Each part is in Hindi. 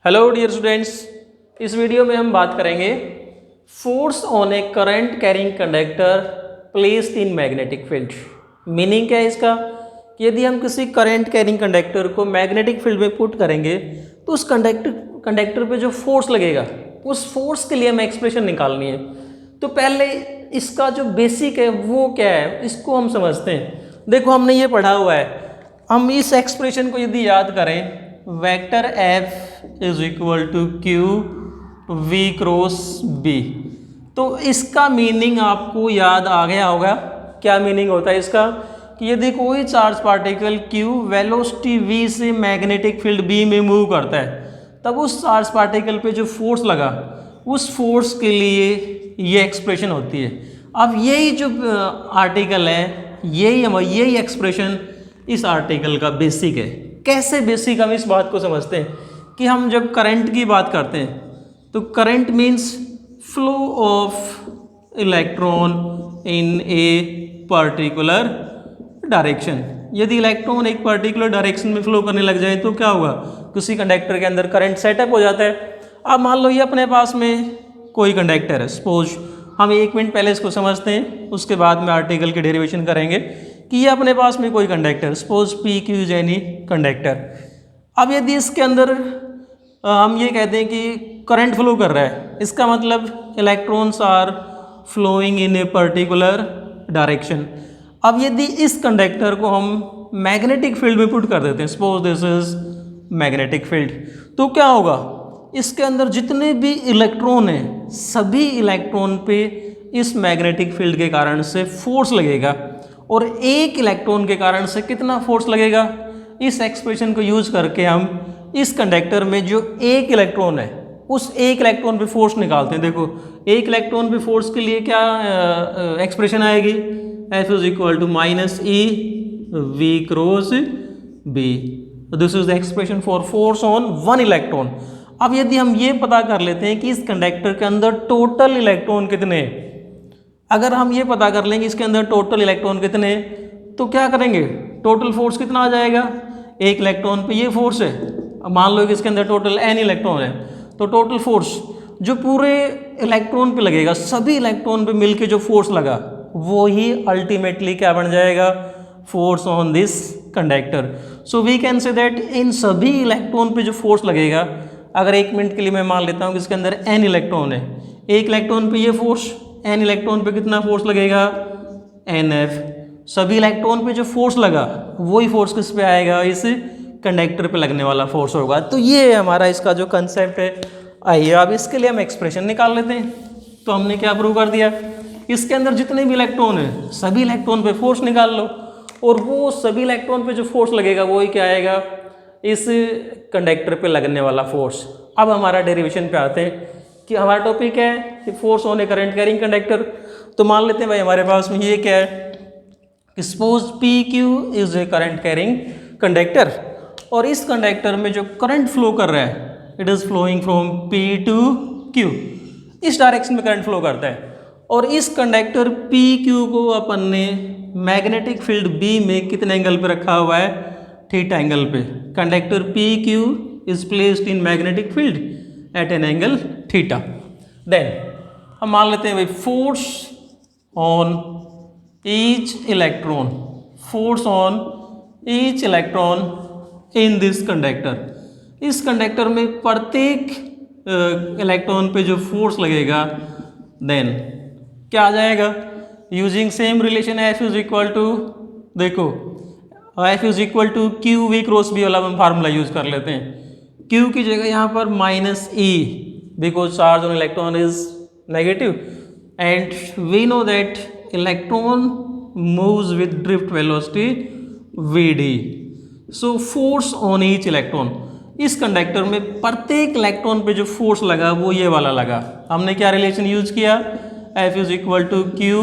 हेलो डियर स्टूडेंट्स, इस वीडियो में हम बात करेंगे force on a current carrying conductor placed in magnetic field. Meaning क्या है इसका कि यदि हम किसी करंट कैरिंग कंडक्टर को मैग्नेटिक फील्ड में पुट करेंगे तो उस कंडक्टर पे जो फोर्स लगेगा उस फोर्स के लिए हमें एक्सप्रेशन निकालनी है। तो पहले इसका जो बेसिक है वो क्या है इसको हम समझते हैं। देखो हमने ये पढ़ा हुआ है, हम इस एक्सप्रेशन को यदि याद करें, vector F is equal to Q we cross B, तो इसका मीनिंग आपको याद आ गया होगा। क्या मीनिंग होता है इसका कि यदि कोई charge particle Q velocity v से मैग्नेटिक फील्ड B में मूव करता है तब उस चार्ज पार्टिकल पे जो फोर्स लगा उस फोर्स के लिए ये एक्सप्रेशन होती है। अब यही जो आर्टिकल है यही एक्सप्रेशन इस आर्टिकल का बेसिक है। कैसे बेसिक, हम इस बात को समझते हैं कि हम जब करंट की बात करते हैं तो current means flow of electron in a particular direction. यदि इलेक्ट्रॉन एक पर्टिकुलर डायरेक्शन में फ्लो करने लग जाए तो क्या होगा, किसी कंडक्टर के अंदर करंट सेटअप हो जाता है। अब मान लो ये अपने पास में कोई कंडक्टर है, सपोज हम 1 मिनट पहले इसको समझते हैं, उसके बाद में आर्टिकल की डेरिवेशन करेंगे कि ये अपने पास में कोई conductor, suppose P Q is any conductor. अब यदि इसके अंदर हम ये कहते हैं कि करंट फ्लो कर रहा है, इसका मतलब electrons are flowing in a particular direction. अब यदि इस कंडक्टर को हम मैग्नेटिक फील्ड में पुट कर देते हैं, suppose this is magnetic field, तो क्या होगा, इसके अंदर जितने भी इलेक्ट्रॉन हैं सभी इलेक्ट्रॉन पे इस मैग्नेटिक फील्ड के कारण से फोर्स लगेगा। और एक इलेक्ट्रॉन के कारण से कितना फोर्स लगेगा, इस एक्सप्रेशन को यूज करके हम इस कंडक्टर में जो एक इलेक्ट्रॉन है उस एक इलेक्ट्रॉन पे फोर्स निकालते हैं। देखो एक इलेक्ट्रॉन पे फोर्स के लिए क्या एक्सप्रेशन आएगी, F is equal to minus E V cross B. This is the expression for force on one electron. अब यदि हम ये पता कर लेते हैं कि इस कंडक्टर के अंदर टोटल इलेक्ट्रॉन कितने हैं, अगर हम ये पता कर लेंगे इसके अंदर टोटल इलेक्ट्रॉन कितने हैं तो क्या करेंगे, टोटल फोर्स कितना आ जाएगा, एक इलेक्ट्रॉन पे ये फोर्स है। अब मान लो कि इसके अंदर टोटल n इलेक्ट्रॉन है तो टोटल फोर्स जो पूरे इलेक्ट्रॉन पे लगेगा, सभी इलेक्ट्रॉन पे मिलके जो फोर्स लगा वो ही अल्टीमेटली क्या बन जाएगा, force on this conductor. So we can say that इन सभी इलेक्ट्रॉन पे जो फोर्स लगेगा, अगर 1 मिनट के लिए मैं मान लेता हूँ कि इसके अंदर n इलेक्ट्रॉन है, एक इलेक्ट्रॉन पे ये फोर्स, n इलेक्ट्रॉन पे कितना फोर्स लगेगा, NF। सभी इलेक्ट्रॉन पे जो फोर्स लगा वही फोर्स किस पे आएगा, इस कंडक्टर पे लगने वाला फोर्स होगा। तो ये हमारा इसका जो कंसेप्ट है। आइए अब इसके लिए हम एक्सप्रेशन निकाल लेते हैं। तो हमने क्या प्रूव कर दिया, इसके अंदर जितने भी इलेक्ट्रॉन है सभी इलेक्ट्रॉन पे फोर्स निकाल लो और वो सभी इलेक्ट्रॉन पे जो फोर्स लगेगा वही क्या आएगा, इस कंडक्टर पे लगने वाला फोर्स। अब हमारा डेरिवेशन पे आते हैं कि हमारा टॉपिक है कि force on a current carrying conductor. तो मान लेते हैं भाई हमारे पास में ये क्या है कि suppose P Q is a current carrying conductor और इस कंडक्टर में जो करंट फ्लो कर रहा है it is flowing from P to Q, इस डायरेक्शन में करंट फ्लो करता है। और इस कंडक्टर पी क्यू को अपन ने मैग्नेटिक फील्ड बी में कितने एंगल पे रखा हुआ है, थीटा एंगल पे। Conductor P Q is placed in magnetic field at an angle theta. Then हम मान लेते हैं भाई force on each electron, force on each electron in this conductor. इस कंडक्टर में प्रत्येक इलेक्ट्रॉन पे जो फोर्स लगेगा देन क्या आ जाएगा, using same relation F is equal to, देखो F is equal to Q we cross b वाला हम फार्मूला यूज कर लेते हैं। Q की जगह यहाँ पर minus e because charge on electron is negative and we know that electron moves with drift velocity vd। So force on each electron, इस कंडक्टर में प्रत्येक इलेक्ट्रॉन पे जो फोर्स लगा वो ये वाला लगा। हमने क्या रिलेशन यूज किया, F is equal to Q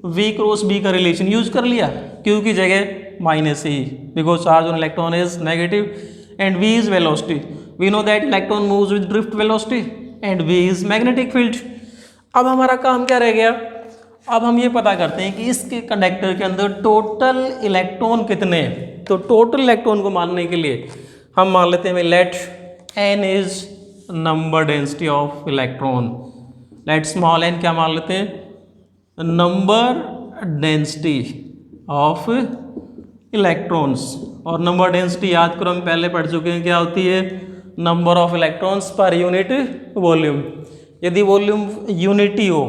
we cross b का रिलेशन यूज कर लिया। Q की जगह minus e because charge on electron is negative and v is velocity. We know that electron moves with drift velocity and v is magnetic field. अब हमारा काम क्या रह गया, अब हम ये पता करते हैं कि इसके कंडक्टर के अंदर टोटल इलेक्ट्रॉन कितने हैं। तो टोटल इलेक्ट्रॉन को मानने के लिए हम मान लेते हैं let n is number density of electron. Let small n क्या मान लेते हैं, नंबर डेंसिटी ऑफ इलेक्ट्रॉन्स। और नंबर डेंसिटी याद करो हम पहले पढ़ चुके हैं क्या होती है, number of electrons per unit volume. यदि वॉल्यूम यूनिटी हो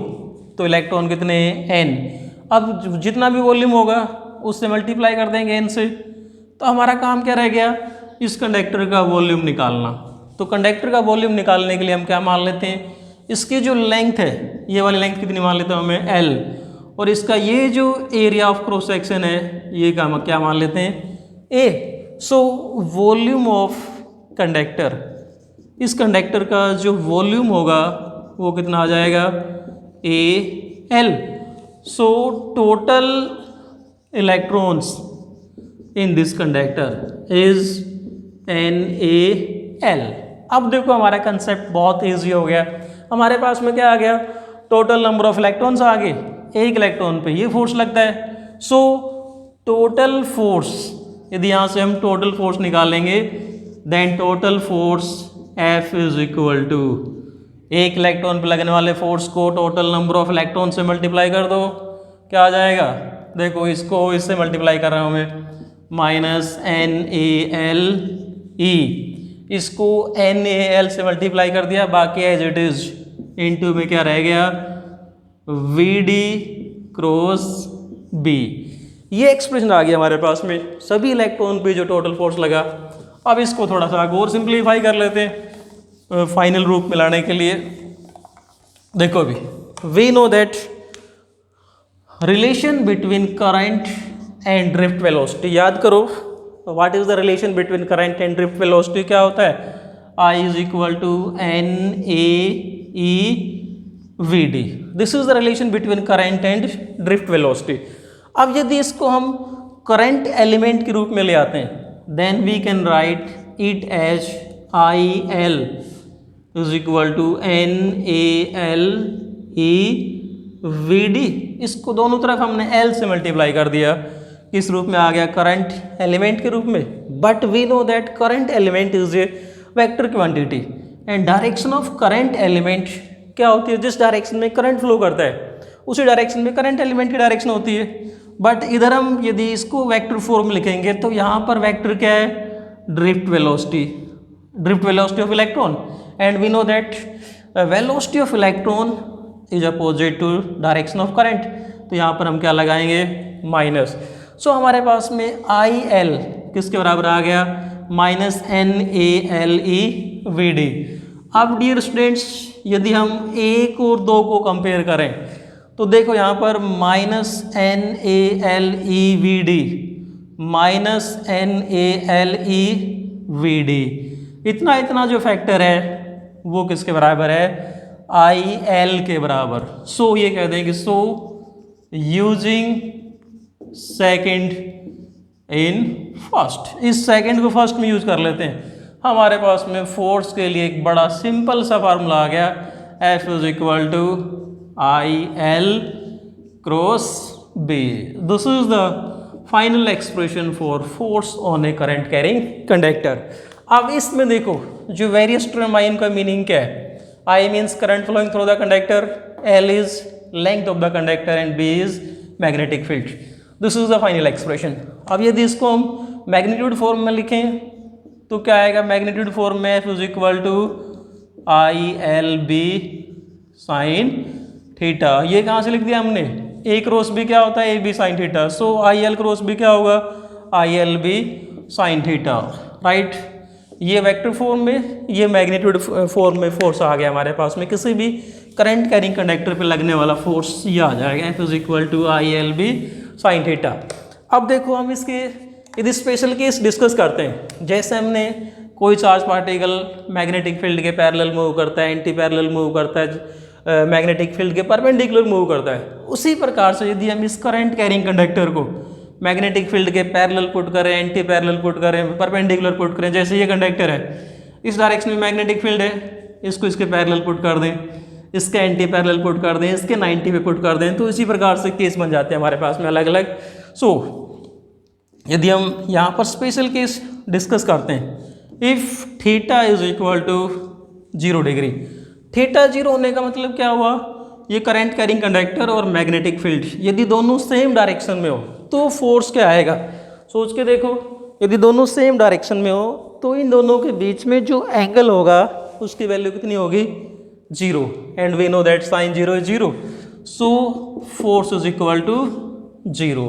तो इलेक्ट्रॉन कितने हैं, एन। अब जितना भी वॉल्यूम होगा उससे मल्टीप्लाई कर देंगे एन से। तो हमारा काम क्या रह गया, इस कंडक्टर का वॉल्यूम निकालना। तो कंडक्टर का वॉल्यूम निकालने के लिए हम क्या मान लेते हैं, इसकी जो लेंथ है, ये वाली लेंथ कितनी मान लेते हैं हमें, एल। और इसका ये जो एरिया ऑफ क्रॉस सेक्शन है ये क्या मान लेते हैं, a. So volume of conductor, इस कंडक्टर का जो वॉल्यूम होगा वो कितना आ जाएगा, a l. So total electrons in this conductor is n a l. अब देखो हमारा कंसेप्ट बहुत ईजी हो गया। हमारे पास में क्या आ गया, टोटल नंबर ऑफ इलेक्ट्रॉन्स आ गए, एक इलेक्ट्रॉन पे ये फोर्स लगता है। सो टोटल फोर्स, यदि यहाँ से हम टोटल फोर्स निकालेंगे, then total force F is equal to, एक इलेक्ट्रॉन पे लगने वाले फोर्स को टोटल नंबर ऑफ इलेक्ट्रॉन से मल्टीप्लाई कर दो, क्या आ जाएगा, देखो इसको इससे मल्टीप्लाई कर रहा हूँ मैं, minus n a l e, इसको एन ए एल से मल्टीप्लाई कर दिया, बाकी एज इट इज इनटू में क्या रह गया, वी डी क्रॉस बी। ये एक्सप्रेशन आ गया हमारे पास में सभी इलेक्ट्रॉन पे जो टोटल फोर्स लगा। अब इसको थोड़ा सा और सिंप्लीफाई कर लेते हैं फाइनल रूप में लाने के लिए। देखो अभी we know that relation between current and drift velocity, याद करो what is the relation between current and drift velocity, क्या होता है, I is equal to n A e v d. This is the relation between current and drift velocity. अब यदि इसको हम करंट एलिमेंट के रूप में ले आते हैं, then we can write it as IL is equal to NAL E VD। इसको दोनों तरफ हमने L से मल्टीप्लाई कर दिया, किस रूप में आ गया, करंट एलिमेंट के रूप में। But we know that current element is a vector quantity and direction of current element क्या होती है, जिस डायरेक्शन में करंट फ्लो करता है उसी डायरेक्शन में करंट एलिमेंट की डायरेक्शन होती है। बट इधर हम यदि इसको वेक्टर फॉर्म लिखेंगे तो यहाँ पर वेक्टर क्या है, drift velocity, drift velocity of electron. And we know that velocity of electron is opposite to direction of current, तो यहाँ पर हम क्या लगाएंगे, माइनस। सो हमारे पास में आई एल किसके बराबर आ गया, minus n a l e v d. अब डियर स्टूडेंट्स यदि हम एक और दो को कंपेयर करें तो देखो यहाँ पर minus n a l e v d, minus n a l e v d, इतना जो फैक्टर है वो किसके बराबर है, आई एल के बराबर। सो ये कह देंगे, so using second in first, इस सेकंड को फर्स्ट में यूज कर लेते हैं। हमारे पास में फोर्स के लिए एक बड़ा सिंपल सा फार्मूला आ गया, F is equal to i l cross B. This is the final expression for force on a current carrying conductor. अब इसमें देखो जो वेरियस टर्म आई इनका मीनिंग क्या है, i means current flowing through the conductor, l is length of the conductor and b is magnetic field. This is the final expression. अब यदि इसको हम मैग्नीट्यूड फॉर्म में लिखें तो क्या आएगा, मैग्नीट्यूड फॉर्म में F is equal to i l b sine theta. ये कहाँ से लिख दिया हमने, ए क्रॉस बी क्या होता है, a b sine theta. So i l cross b क्या होगा, i l b sine theta, right. ये वेक्टर फॉर्म में, ये मैग्नीट्यूड फॉर्म में फोर्स आ गया हमारे पास में, किसी भी करंट कैरिंग कंडक्टर पे लगने वाला फोर्स ये आ जाएगा, F is equal to i l b sine theta. अब देखो हम इसके यदि स्पेशल केस डिस्कस करते हैं, जैसे हमने कोई चार्ज पार्टिकल मैग्नेटिक फील्ड के पैरेलल मूव करता है, एंटी पैरेलल मूव करता है, मैग्नेटिक फील्ड के परपेंडिकुलर मूव करता है, उसी प्रकार से यदि हम इस करंट कैरिंग कंडक्टर को मैग्नेटिक फील्ड के पैरेलल पुट करें, एंटी पैरेलल पुट करें, परपेंडिकुलर पुट करें, जैसे ये कंडक्टर है इस डायरेक्शन में मैग्नेटिक फील्ड है, इसको इसके पैरेलल पुट कर दें, इसके एंटी पैरेलल पुट कर दें, इसके 90 पे पुट कर दें, तो इसी प्रकार से केस बन जाते हैं हमारे पास में अलग अलग। सो यदि हम यहाँ पर स्पेशल केस डिस्कस करते हैं, if theta is equal to 0 degree. Theta 0 होने का मतलब क्या हुआ, ये करंट कैरिंग कंडक्टर और मैग्नेटिक फील्ड यदि दोनों सेम डायरेक्शन में हो तो फोर्स क्या आएगा, सोच के देखो। यदि दोनों सेम डायरेक्शन में हो तो इन दोनों के बीच में जो एंगल होगा उसकी वैल्यू कितनी होगी, 0, and we know that sine 0 is 0, so force is equal to 0।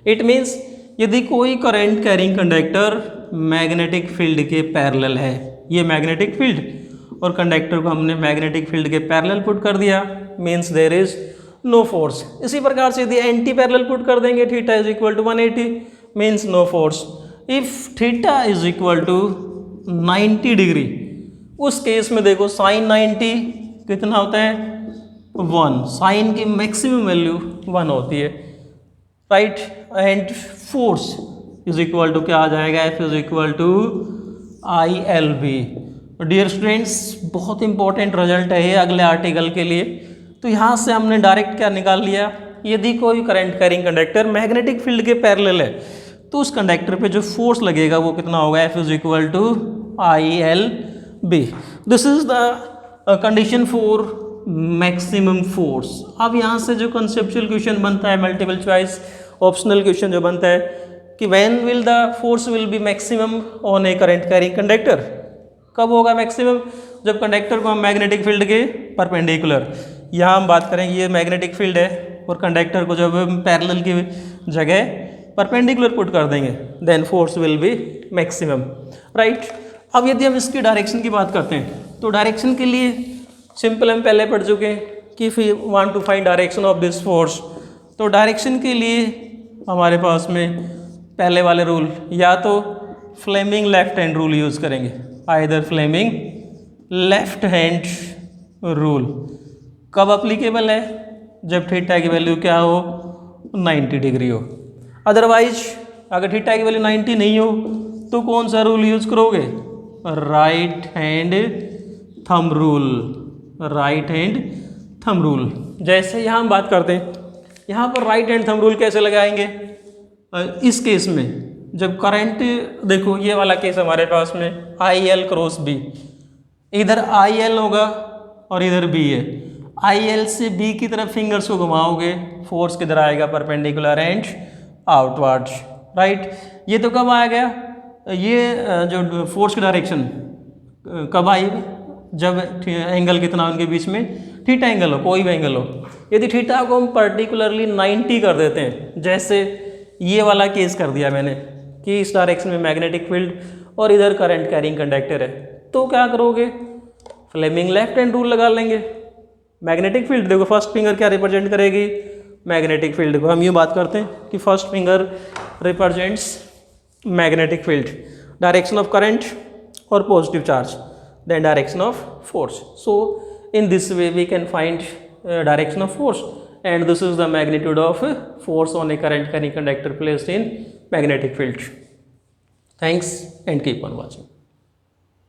It means यदि कोई current carrying conductor magnetic field के पैरेलल है, ये मैग्नेटिक फील्ड और कंडक्टर को हमने मैग्नेटिक फील्ड के पैरेलल पुट कर दिया, means there is no force. इसी प्रकार से यदि एंटी पैरेलल पुट कर देंगे, theta is equal to 180, means no force. If theta is equal to 90 degree, उस केस में देखो साइन 90 कितना होता है, 1, साइन की मैक्सिमम वैल्यू 1 होती है, right. And force is equal to क्या आ जाएगा, f is equal to ILB। Dear students, बहुत इंपॉर्टेंट रिजल्ट है ये अगले आर्टिकल के लिए। तो यहाँ से हमने डायरेक्ट क्या निकाल लिया, यदि कोई current carrying conductor magnetic field के पैरेलल है तो उस कंडक्टर पे जो फोर्स लगेगा वो कितना होगा, f is equal to ILB। This is the condition for maximum force. अब यहाँ से जो कंसेप्चुअल क्वेश्चन बनता है, मल्टीपल चॉइस ऑप्शनल क्वेश्चन जो बनता है कि when will the force will be maximum on a current carrying conductor, कब होगा मैक्सिमम, जब कंडक्टर को हम मैग्नेटिक फील्ड के परपेंडिकुलर, यहाँ हम बात करेंगे ये मैग्नेटिक फील्ड है और कंडक्टर को जब हम पैरेलल की जगह परपेंडिकुलर पुट कर देंगे, then force will be maximum, right. अब यदि हम इसकी डायरेक्शन की बात करते हैं तो डायरेक्शन के लिए सिंपल हम पहले पढ़ चुके हैं कि if you want to find direction of this force, तो डायरेक्शन के लिए हमारे पास में पहले वाले रूल, या तो Fleming left hand rule use करेंगे, either Fleming left hand rule. कब अप्लीकेबल है, जब थीटा की वैल्यू क्या हो, 90 डिग्री हो। अदरवाइज अगर थीटा की वैल्यू 90 नहीं हो तो कौन सा रूल यूज करोगे, right hand thumb rule, right hand thumb rule. जैसे यहाँ हम बात करते हैं, यहाँ पर राइट हैंड थंब रूल कैसे लगाएंगे, इस केस में जब करंट, देखो ये वाला केस हमारे पास में IL क्रॉस B, इधर IL होगा और इधर B है, IL से B की तरफ फिंगर्स को घुमाओगे, फोर्स किधर आएगा, परपेंडिकुलर एंड आउटवर्ड्स, राइट। ये तो कब आ गया, ये जो फोर्स की डायरेक्शन कब आई, जब एंगल कितना उनके बीच में, थीटा एंगल हो, कोई भी एंगल हो। यदि थीटा को हम पर्टिकुलरली 90 कर देते हैं, जैसे ये वाला केस कर दिया मैंने कि इस डायरेक्शन में मैग्नेटिक फील्ड और इधर करंट कैरिंग कंडक्टर है, तो क्या करोगे, फ्लेमिंग लेफ्ट हैंड रूल लगा लेंगे। मैग्नेटिक फील्ड देखो, फर्स्ट फिंगर क्या रिप्रेजेंट करेगी, मैग्नेटिक फील्ड को हम यूँ बात करते हैं कि first finger represents magnetic field, direction of current और positive charge, then direction of force. So in this way we can find direction of force, and this is the magnitude of force on a current carrying conductor placed in magnetic field. Thanks and keep on watching.